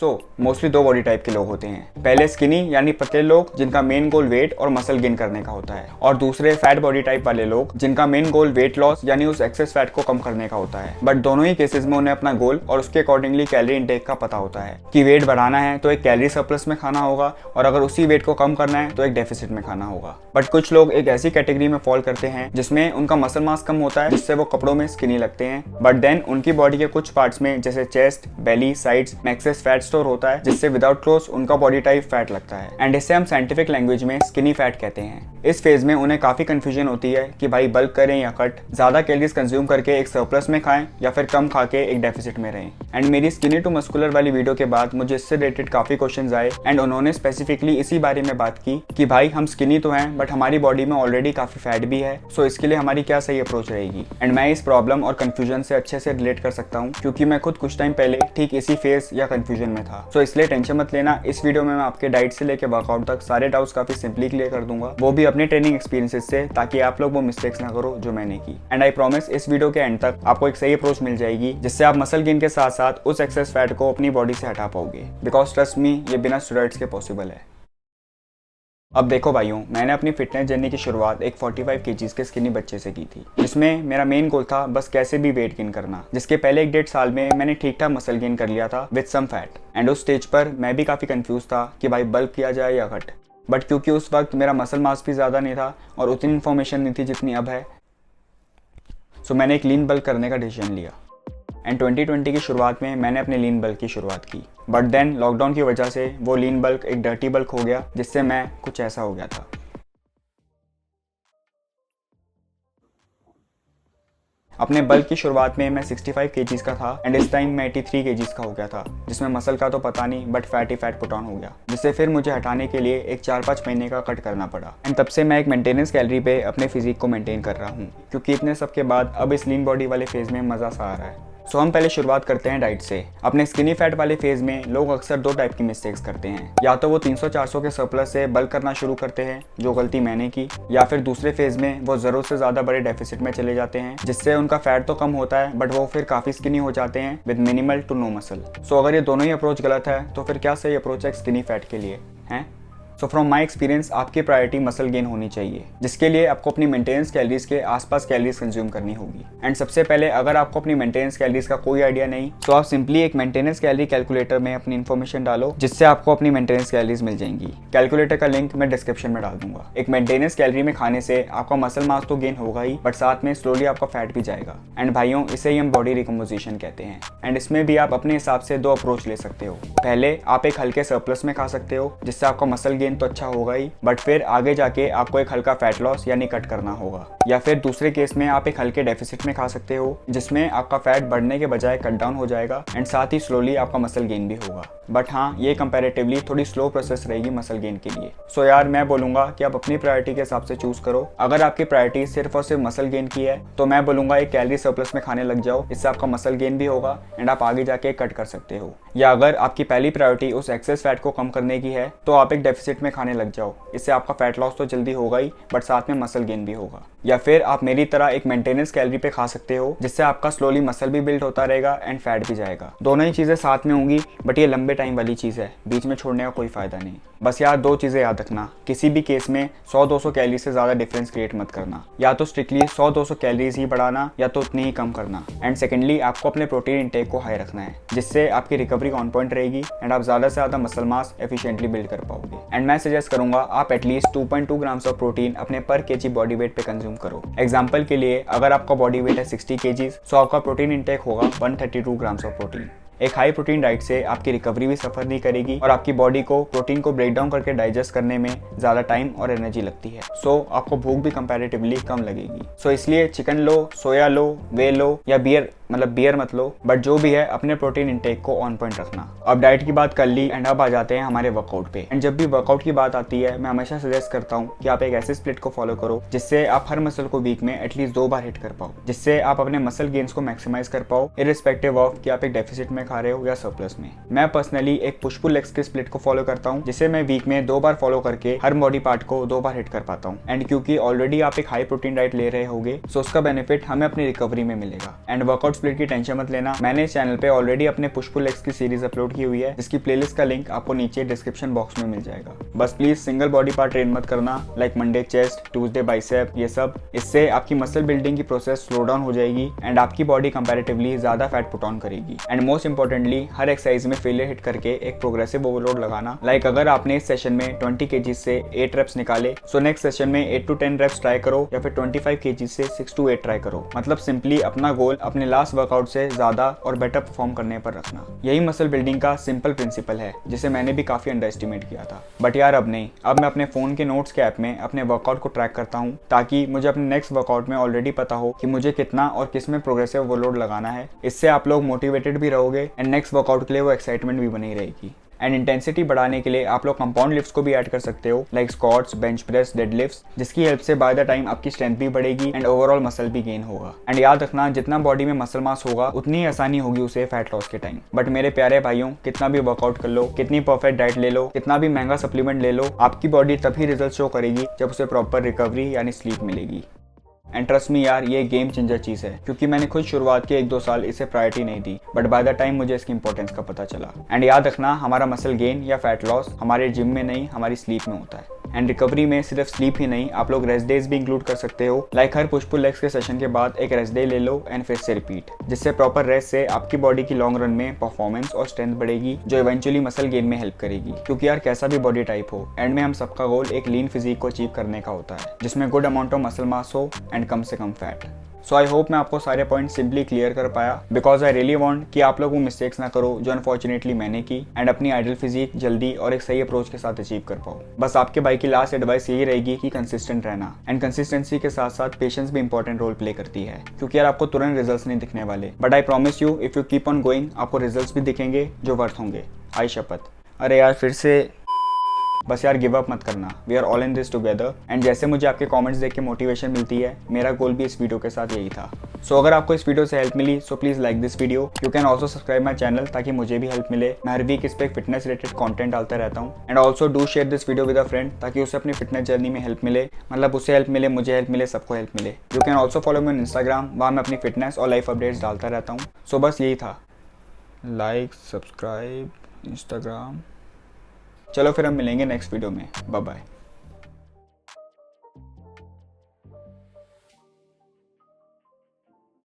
Mostly दो body type के लोग होते हैं। पहले स्किनी यानी पतले लोग जिनका मेन गोल वेट और मसल गेन करने का होता है, और दूसरे फैट बॉडी टाइप वाले लोग जिनका मेन गोल वेट लॉस यानी उस एक्सेस फैट को कम करने का होता है। बट दोनों ही केसेस में उन्हें अपना गोल और उसके अकॉर्डिंगली कैलोरी इंटेक का पता होता है कि वेट बढ़ाना है तो एक कैलोरी सरप्लस में खाना होगा, और अगर उसी वेट को कम करना है तो एक डेफिसिट में खाना होगा। बट कुछ लोग एक ऐसी कैटेगरी में फॉल करते हैं जिसमें उनका मसल मास कम होता है, जिससे वो कपड़ों में स्किनी लगते हैं, बट देन उनकी बॉडी के कुछ पार्ट्स में जैसे चेस्ट, बेली, साइड्स में एक्सेस फैट स्टोर होता है, जिससे विदाउट क्लोथ्स उनका बॉडी टाइप फैट लगता है, एंड इसे हम साइंटिफिक लैंग्वेज में स्किनी फैट कहते हैं। इस फेज में उन्हें काफी कंफ्यूजन होती है कि भाई बल्क करें या कट, ज्यादा कैलोरीज कंज्यूम करके एक सरप्लस में खाएं या फिर कम खा के एक डेफिसिट में रहें। एंड मेरी स्किनी टू मस्कुलर वाली वीडियो के बाद मुझे इससे रिलेटेड काफी क्वेश्चंस आए, एंड उन्होंने स्पेसिफिकली इसी बारे में बात की कि भाई हम स्किनी तो हैं बट हमारी बॉडी में ऑलरेडी काफी फैट भी है, सो इसके लिए हमारी क्या सही अप्रोच रहेगी। एंड मैं इस प्रॉब्लम और कंफ्यूजन से अच्छे से रिलेट कर सकता हूँ क्योंकि मैं खुद कुछ टाइम पहले ठीक इसी फेज या कंफ्यूजन में था। सो इसलिए टेंशन मत लेना, इस वीडियो में मैं आपके डाइट से लेकर वर्कआउट तक सारे डाउट्स काफी सिंपली क्लियर कर दूंगा, वो भी अपने ट्रेनिंग एक्सपीरियंसेस से, ताकि आप लोग वो मिस्टेक्स ना करो जो मैंने की। एंड आई प्रॉमिस इस वीडियो के एंड तक आपको एक सही अप्रोच मिल जाएगी जिससे आप मसल गेन के साथ साथ उस एक्सेस फैट को अपनी बॉडी से हटा पाओगे, बिकॉज ट्रस्ट मी ये बिना स्टेरॉइड्स के पॉसिबल है। अब देखो भाइयों, मैंने अपनी फिटनेस जर्नी की शुरुआत एक 45 kg के स्किनी बच्चे से की थी, जिसमें मेरा मेन गोल था बस कैसे भी वेट गेन करना, जिसके पहले 1-1.5 साल में मैंने ठीक ठाक मसल गेन कर लिया था विद सम फैट। एंड उस स्टेज पर मैं भी काफ़ी कंफ्यूज था कि भाई बल्क किया जाए या कट, बट क्योंकि उस वक्त मेरा मसल मास भी ज़्यादा नहीं था और उतनी इन्फॉर्मेशन नहीं थी जितनी अब है, सो मैंने एक लीन बल्क करने का डिसीजन लिया। एंड 2020 की शुरुआत में मैंने अपने लीन बल्क की शुरुआत की, बट देन लॉकडाउन की वजह से वो लीन बल्क एक डर्टी बल्क हो गया, जिससे मैं कुछ ऐसा हो गया था। अपने बल्क की शुरुआत में मैं 65 kg का था, एंड इस टाइम मैं 83 kg का हो गया था, जिसमें मसल का तो पता नहीं but fat he fat put on हो गया, जिससे फिर मुझे हटाने के लिए एक 4-5 महीने का कट करना पड़ा। एंड तब से मैं एक मेंटेनेंस कैलोरी पे अपने फिजिक को मेंटेन कर रहा हूँ, क्योंकि इतने सब के बाद अब इस लीन बॉडी वाले फेज में मज़ा सा आ रहा है। सो हम पहले शुरुआत करते हैं डाइट से। अपने स्किनी फैट वाले फेज में लोग अक्सर दो टाइप की मिस्टेक्स करते हैं, या तो वो 300-400 के सरप्लस से बल्क करना शुरू करते हैं, जो गलती मैंने की, या फिर दूसरे फेज में वो जरूरत से ज़्यादा बड़े डेफिसिट में चले जाते हैं, जिससे उनका फैट तो कम होता है बट वो फिर काफ़ी स्किनी हो जाते हैं with minimal to no muscle. So अगर ये दोनों ही अप्रोच गलत है तो फिर क्या सही अप्रोच है स्किनी फैट के लिए हैं? सो फ्रॉम माई एक्सपीरियंस आपकी प्रायोरिटी मसल गेन होनी चाहिए, जिसके लिए आपको अपनी मेंटेनेंस कैलोरीज के आसपास कैलोरीज कंज्यूम करनी होगी। एंड सबसे पहले अगर आपको अपनी मेंटेनेंस कैलोरीज का कोई आइडिया नहीं, तो आप सिंपली एक मेंटेनेंस कैलोरी कैलकुलेटर में अपनी इन्फॉर्मेशन डालो, जिससे आपको अपनी मेंटेनेंस कैलोरीज मिल जाएंगी। कैलकुलेटर का लिंक मैं डिस्क्रिप्शन में डाल दूंगा। एक मेंटेनेंस कैलोरी में खाने से आपका मसल मास तो गेन होगा ही, बट साथ में स्लोली आपका फैट भी जाएगा। एंड भाइयों, इसे ही हम बॉडी रिकम्पोजिशन कहते हैं। एंड इसमें भी आप अपने हिसाब से दो अप्रोच ले सकते हो। पहले आप एक हल्के सरप्लस में खा सकते हो, जिससे आपका मसल गेन तो अच्छा होगा ही, बट फिर आगे जाके आपको एक हल्का फैट लॉस यानी कट करना होगा। या फिर दूसरे केस में आप एक हल्के डेफिसिट में खा सकते हो, जिसमें आपका फैट बढ़ने के बजाय कट डाउन हो जाएगा, एंड साथ ही स्लोली आपका मसल गेन भी होगा। बट हाँ, ये कंपैरेटिवली थोड़ी स्लो प्रोसेस रहेगी मसल गेन के लिए। सो यार, मैं बोलूंगा कि आप अपनी प्रायोरिटी के हिसाब से चूज करो। अगर आपकी प्रायोरिटी सिर्फ और सिर्फ मसल गेन की है, तो मैं बोलूंगा एक कैलोरी सरप्लस में खाने लग जाओ, इससे आपका मसल गेन भी होगा एंड आप आगे जाके कट कर सकते हो। या अगर आपकी पहली प्रायोरिटी उस एक्सेस फैट को कम करने की है, तो आप एक डेफिसिट में खाने लग जाओ, इससे आपका फैट लॉस तो जल्दी होगा ही, बट साथ में मसल गेन भी होगा। या फिर आप मेरी तरह एक मेंटेनेंस कैलोरी पे खा सकते हो, जिससे आपका स्लोली मसल भी बिल्ड होता रहेगा एंड फैट भी जाएगा। दोनों ही चीजें साथ में होंगी, बट ये लंबे टाइम वाली चीज है, बीच में छोड़ने का कोई फायदा नहीं। बस यार, दो चीजें याद रखना, किसी भी केस में 100-200 कैलोरी से ज्यादा डिफरेंस क्रिएट मत करना। या तो स्ट्रिक्टली 100-200 कैलोरीज ही बढ़ाना, या तो उतनी ही कम करना। एंड सेकेंडली, आपको अपने प्रोटीन इंटेक को हाई रखना है, जिससे आपकी रिकवरी ऑन पॉइंट रहेगी एंड आप ज्यादा से ज्यादा मसल मास एफिशिएंटली बिल्ड कर पाओगे। एंड मैं सजेस्ट करूंगा आप एटलीस्ट 2.2 ग्राम्स ऑफ प्रोटीन अपने पर केजी बॉडी वेट पे कंज्यूम करो। एग्जाम्पल के लिए, अगर आपका बॉडी वेट है 60 kg, तो आपका प्रोटीन इंटेक होगा 132 ग्राम्स ऑफ प्रोटीन। एक हाई प्रोटीन डाइट से आपकी रिकवरी भी सफर नहीं करेगी और आपकी बॉडी को प्रोटीन को ब्रेक डाउन करके डाइजेस्ट करने में ज्यादा टाइम और एनर्जी लगती है। सो आपको भूख भी कंपैरेटिवली कम लगेगी। सो इसलिए चिकन लो, सोया लो, वे लो, या बियर मत लो, बट जो भी है अपने प्रोटीन इंटेक को ऑन पॉइंट रखना। अब डाइट की बात कर ली एंड अब आ जाते हैं हमारे वर्कआउट पे। एंड जब भी वर्कआउट की बात आती है, मैं हमेशा सजेस्ट करता हूँ कि आप एक ऐसे स्प्लिट को फॉलो करो जिससे आप हर मसल को वीक में एटलीस्ट 2 बार हिट कर पाओ, जिससे आप अपने मसल गेन्स को मैक्सिमाइज कर पाओ, इररिस्पेक्टिव ऑफ कि आप एक डेफिसिट में खा रहे हो या सरप्लस में। मैं पर्सनली एक पुश पुल लेग्स के स्प्लिट को फॉलो करता हूँ, जिसे मैं वीक में 2 बार फॉलो करके हर बॉडी पार्ट को 2 बार हिट कर पाता हूँ। एंड क्योंकि ऑलरेडी आप एक हाई प्रोटीन डाइट ले रहे होगे, सो उसका बेनिफिट हमें अपनी रिकवरी में मिलेगा। एंड वर्कआउट स्प्लिट की टेंशन मत लेना, मैंने इस चैनल पे ऑलरेडी अपने पुश पुल लेग्स की सीरीज अपलोड की हुई है, जिसकी प्लेलिस्ट का लिंक आपको नीचे डिस्क्रिप्शन बॉक्स में मिल जाएगा। बस please single body part train मत करना, like Monday chest, Tuesday bicep, ये सब। इससे आपकी मसल बिल्डिंग की प्रोसेस स्लो डाउन हो जाएगी एंड आपकी बॉडी कंपैरेटिवली ज्यादा फैट पुट ऑन करेगी। And most importantly her exercise में फेलियर हिट करके एक प्रोग्रेसिव ओवरलोड लगाना। लाइक अगर आपने इस सेशन में 20 kg से 8 रेप्स निकाले, सो नेक्स्ट सेशन में 8 to 10 रेप्स ट्राई करो या फिर 25 kg से 6 to 8 ट्राई करो। मतलब सिंपली अपना गोल अपने लास्ट वर्कआउट से ज्यादा और बेटर परफॉर्म करने पर रखना। यही मसल बिल्डिंग का सिंपल प्रिंसिपल है, जिसे मैंने भी काफी अंडर एस्टिमेट किया था। बट यार अब नहीं, अब मैं अपने फोन के नोट्स के ऐप में अपने वर्कआउट को ट्रैक करता हूँ, ताकि मुझे अपने नेक्स्ट वर्कआउट में ऑलरेडी पता हो कि मुझे कितना और किस में प्रोग्रेसिव ओवरलोड लगाना है। इससे आप लोग मोटिवेटेड भी रहोगे एंड नेक्स्ट वर्कआउट के लिए वो एक्साइटमेंट भी बनी रहेगी। एंड इंटेंसिटी बढ़ाने के लिए आप लोग कंपाउंड लिफ्ट्स को भी ऐड कर सकते हो, like squats, bench press, deadlifts, जिसकी हेल्प से बाय द टाइम आपकी स्ट्रेंथ भी बढ़ेगी एंड ओवरऑल मसल भी गेन होगा। एंड याद रखना, जितना बॉडी में मसल मास होगा उतनी ही आसानी होगी उसे फैट लॉस के टाइम। बट मेरे प्यारे भाइयों, कितना भी वर्कआउट कर लो, कितनी परफेक्ट डाइट ले लो, कितना भी महंगा सप्लीमेंट ले लो, आपकी बॉडी तभी रिजल्ट शो करेगी जब उसे प्रॉपर रिकवरी यानी स्लीप मिलेगी। एंड ट्रस्ट मी यार, ये गेम चेंजर चीज़ है, क्योंकि मैंने खुद शुरुआत के 1-2 साल इसे प्रायोरिटी नहीं दी, बट बाय द टाइम मुझे इसकी इंपॉर्टेंस का पता चला। एंड याद रखना, हमारा मसल गेन या फैट लॉस हमारे जिम में नहीं, हमारी स्लीप में होता है। एंड रिकवरी में सिर्फ स्लीप ही नहीं, आप लोग रेस्ट डेज भी इंक्लूड कर सकते हो। लाइक हर पुश पुल लेग्स के सेशन के बाद एक रेस्ट डे ले लो एंड फिर से रिपीट, जिससे प्रॉपर रेस्ट से आपकी बॉडी की लॉन्ग रन में परफॉर्मेंस और स्ट्रेंथ बढ़ेगी, जो इवेंचुअली मसल गेन में हेल्प करेगी। क्योंकि यार कैसा भी बॉडी टाइप हो, एंड में हम सबका गोल एक लीन फिजिक को अचीव करने का होता है, जिसमें good amount of muscle mass हो एंड कम से कम फैट। सो आई होप मैं आपको सारे पॉइंट सिंपली क्लियर कर पाया, बिकॉज आई रियली वांट कि आप लोग वो मिस्टेक्स ना करो जो अनफॉर्चुनेटली मैंने की, एंड अपनी आइडियल फिजिक जल्दी और एक सही अप्रोच के साथ अचीव कर पाओ। बस आपके भाई की लास्ट एडवाइस यही रहेगी कि कंसिस्टेंट रहना, एंड कंसिस्टेंसी के साथ साथ पेशेंस भी इंपॉर्टेंट रोल प्ले करती है, क्योंकि यार आपको तुरंत रिजल्ट्स नहीं दिखने वाले, but I promise you if you keep on going, आपको रिजल्ट्स भी दिखेंगे जो वर्थ होंगे। आई शपथ। अरे यार फिर से बस यार गिव अप मत करना, we are all in this together. And जैसे मुझे आपके कमेंट्स देख के मोटिवेशन मिलती है, मेरा गोल भी इस वीडियो के साथ यही था। सो अगर आपको इस वीडियो से हेल्प मिली, so please like this video. You can also subscribe my channel, ताकि मुझे भी हेल्प मिले। मैं हर वीक इस पे फिटनेस रिलेटेड कंटेंट डालता रहता हूँ। And also do share this video with a friend, ताकि उसे अपनी फिटनेस जर्नी में हेल्प मिले, मतलब उसे हेल्प मिले, मुझे हेल्प मिले, सबको हेल्प मिले। You can also follow me on Instagram, वहाँ मैं अपनी फिटनेस और लाइफ अपडेट्स डालता रहता हूँ। सो बस यही था, लाइक, सब्सक्राइब, इंस्टाग्राम। चलो फिर हम मिलेंगे नेक्स्ट वीडियो में। Bye bye.